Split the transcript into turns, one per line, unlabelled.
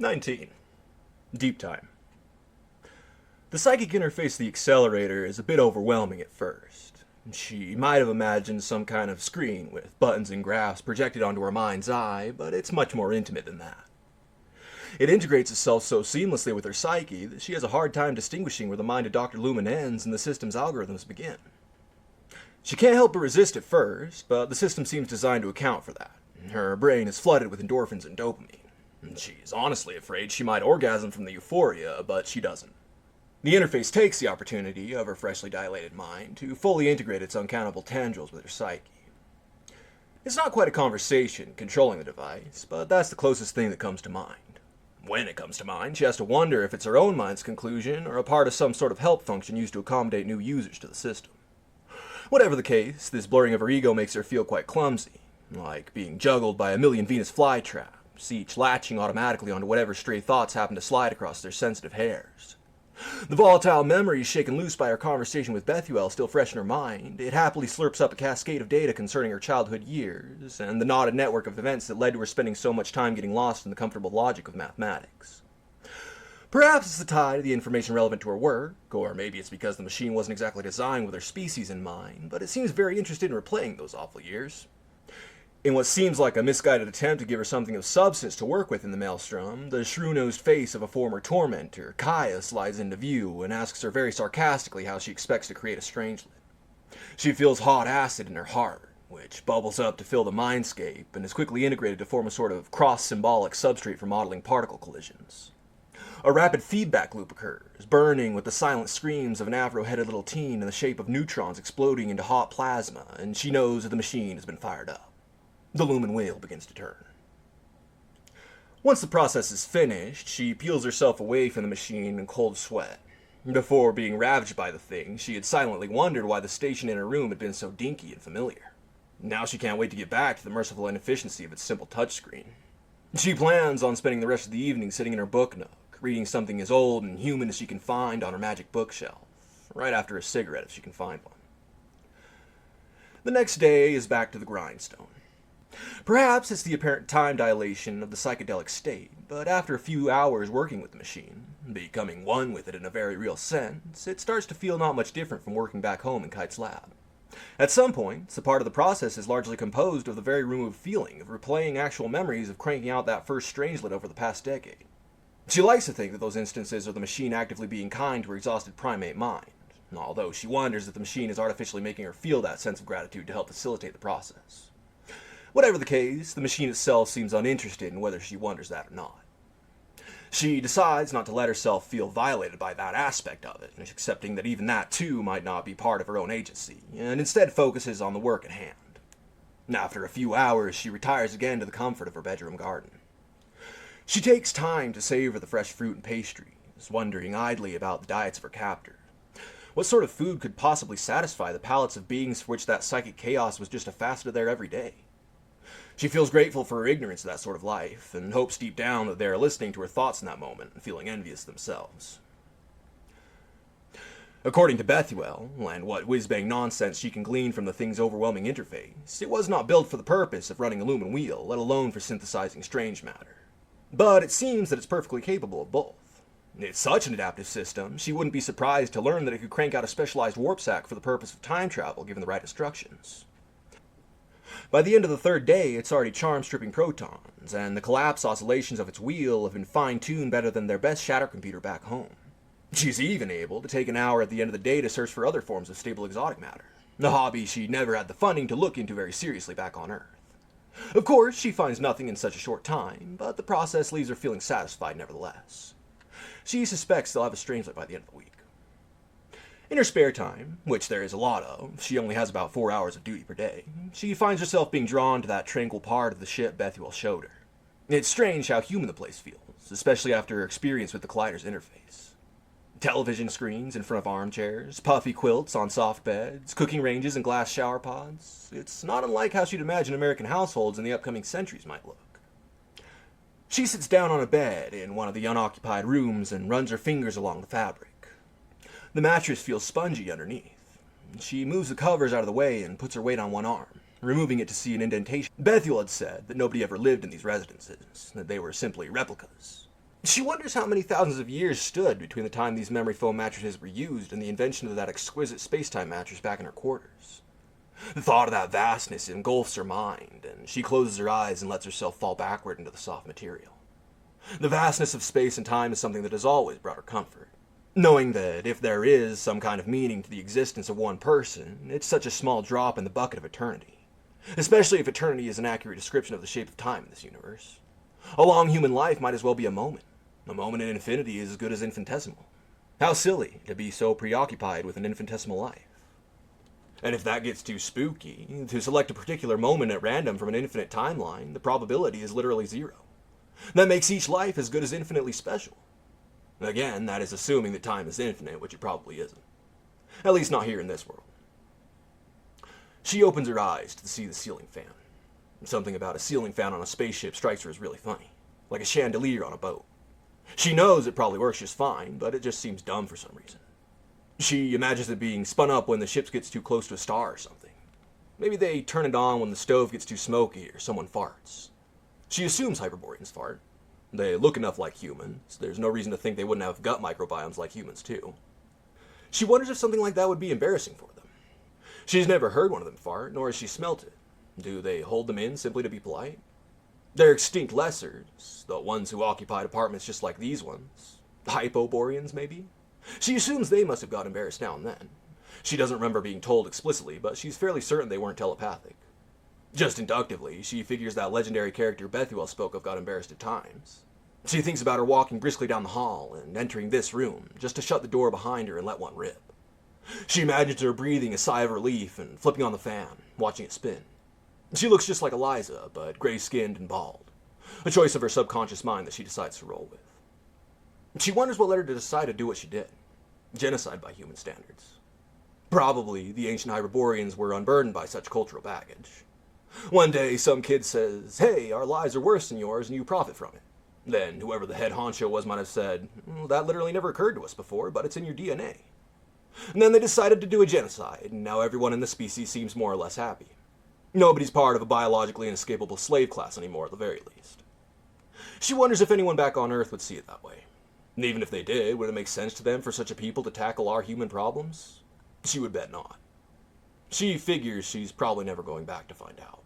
19. Deep time. The psychic interface of the accelerator is a bit overwhelming at first. She might have imagined some kind of screen with buttons and graphs projected onto her mind's eye, but it's much more intimate than that. It integrates itself so seamlessly with her psyche that she has a hard time distinguishing where the mind of Dr. Lumen ends and the system's algorithms begin. She can't help but resist at first, but the system seems designed to account for that. Her brain is flooded with endorphins and dopamine. She's honestly afraid she might orgasm from the euphoria, but she doesn't. The interface takes the opportunity of her freshly dilated mind to fully integrate its uncountable tendrils with her psyche. It's not quite a conversation controlling the device, but that's the closest thing that comes to mind. When it comes to mind, she has to wonder if it's her own mind's conclusion or a part of some sort of help function used to accommodate new users to the system. Whatever the case, this blurring of her ego makes her feel quite clumsy, like being juggled by a million Venus flytraps, each latching automatically onto whatever stray thoughts happen to slide across their sensitive hairs. The volatile memories shaken loose by her conversation with Bethuel still fresh in her mind, it happily slurps up a cascade of data concerning her childhood years, and the knotted network of events that led to her spending so much time getting lost in the comfortable logic of mathematics. Perhaps it's the tie to the information relevant to her work, or maybe it's because the machine wasn't exactly designed with her species in mind, but it seems very interested in replaying those awful years. In what seems like a misguided attempt to give her something of substance to work with in the maelstrom, the shrew-nosed face of a former tormentor, Kaya, slides into view and asks her very sarcastically how she expects to create a strangelet. She feels hot acid in her heart, which bubbles up to fill the mindscape and is quickly integrated to form a sort of cross-symbolic substrate for modeling particle collisions. A rapid feedback loop occurs, burning with the silent screams of an afro-headed little teen in the shape of neutrons exploding into hot plasma, and she knows that the machine has been fired up. The lumen wheel begins to turn. Once the process is finished, she peels herself away from the machine in cold sweat. Before being ravaged by the thing, she had silently wondered why the station in her room had been so dinky and familiar. Now she can't wait to get back to the merciful inefficiency of its simple touchscreen. She plans on spending the rest of the evening sitting in her book nook, reading something as old and human as she can find on her magic bookshelf, right after a cigarette if she can find one. The next day is back to the grindstone. Perhaps it's the apparent time dilation of the psychedelic state, but after a few hours working with the machine, becoming one with it in a very real sense, it starts to feel not much different from working back home in Kite's lab. At some points, a part of the process is largely composed of the very removed feeling of replaying actual memories of cranking out that first strangelet over the past decade. She likes to think that those instances are the machine actively being kind to her exhausted primate mind, although she wonders if the machine is artificially making her feel that sense of gratitude to help facilitate the process. Whatever the case, the machine itself seems uninterested in whether she wonders that or not. She decides not to let herself feel violated by that aspect of it, accepting that even that too might not be part of her own agency, and instead focuses on the work at hand. After a few hours, she retires again to the comfort of her bedroom garden. She takes time to savor the fresh fruit and pastries, wondering idly about the diets of her captors. What sort of food could possibly satisfy the palates of beings for which that psychic chaos was just a facet of their everyday? She feels grateful for her ignorance of that sort of life, and hopes deep down that they are listening to her thoughts in that moment and feeling envious themselves. According to Bethuel, and what whiz-bang nonsense she can glean from the thing's overwhelming interface, it was not built for the purpose of running a lumen wheel, let alone for synthesizing strange matter. But it seems that it's perfectly capable of both. It's such an adaptive system, she wouldn't be surprised to learn that it could crank out a specialized warp sac for the purpose of time travel given the right instructions. By the end of the third day, it's already charm-stripping protons, and the collapse oscillations of its wheel have been fine-tuned better than their best shatter computer back home. She's even able to take an hour at the end of the day to search for other forms of stable exotic matter, a hobby she never had the funding to look into very seriously back on Earth. Of course, she finds nothing in such a short time, but the process leaves her feeling satisfied nevertheless. She suspects they'll have a strangelet by the end of the week. In her spare time, which there is a lot of, she only has about 4 hours of duty per day, she finds herself being drawn to that tranquil part of the ship Bethuel showed her. It's strange how human the place feels, especially after her experience with the Collider's interface. Television screens in front of armchairs, puffy quilts on soft beds, cooking ranges and glass shower pods. It's not unlike how she'd imagine American households in the upcoming centuries might look. She sits down on a bed in one of the unoccupied rooms and runs her fingers along the fabric. The mattress feels spongy underneath. She moves the covers out of the way and puts her weight on one arm, removing it to see an indentation. Bethuel had said that nobody ever lived in these residences, that they were simply replicas. She wonders how many thousands of years stood between the time these memory foam mattresses were used and the invention of that exquisite space-time mattress back in her quarters. The thought of that vastness engulfs her mind, and she closes her eyes and lets herself fall backward into the soft material. The vastness of space and time is something that has always brought her comfort, knowing that if there is some kind of meaning to the existence of one person, it's such a small drop in the bucket of eternity, especially if eternity is an accurate description of the shape of time in this universe. A long human life might as well be a moment. A moment in infinity is as good as infinitesimal. How silly to be so preoccupied with an infinitesimal life. And if that gets too spooky, to select a particular moment at random from an infinite timeline, the probability is literally zero. That makes each life as good as infinitely special. Again, that is assuming that time is infinite, which it probably isn't. At least not here in this world. She opens her eyes to see the ceiling fan. Something about a ceiling fan on a spaceship strikes her as really funny, like a chandelier on a boat. She knows it probably works just fine, but it just seems dumb for some reason. She imagines it being spun up when the ship gets too close to a star or something. Maybe they turn it on when the stove gets too smoky or someone farts. She assumes Hyperboreans fart. They look enough like humans. There's no reason to think they wouldn't have gut microbiomes like humans too. She wonders if something like that would be embarrassing for them. She's never heard one of them fart, nor has she smelt it. Do they hold them in simply to be polite? They're extinct lessers, the ones who occupied apartments just like these ones. Hypoboreans, maybe? She assumes they must have got embarrassed now and then. She doesn't remember being told explicitly, but she's fairly certain they weren't telepathic. Just inductively, she figures that legendary character Bethuel spoke of got embarrassed at times. She thinks about her walking briskly down the hall and entering this room, just to shut the door behind her and let one rip. She imagines her breathing a sigh of relief and flipping on the fan, watching it spin. She looks just like Eliza, but gray-skinned and bald. A choice of her subconscious mind that she decides to roll with. She wonders what led her to decide to do what she did. Genocide by human standards. Probably the ancient Hyperboreans were unburdened by such cultural baggage. One day, some kid says, "Hey, our lives are worse than yours and you profit from it." Then, whoever the head honcho was might have said, "That literally never occurred to us before, but it's in your DNA." And then they decided to do a genocide, and now everyone in the species seems more or less happy. Nobody's part of a biologically inescapable slave class anymore, at the very least. She wonders if anyone back on Earth would see it that way. And even if they did, would it make sense to them for such a people to tackle our human problems? She would bet not. She figures she's probably never going back to find out.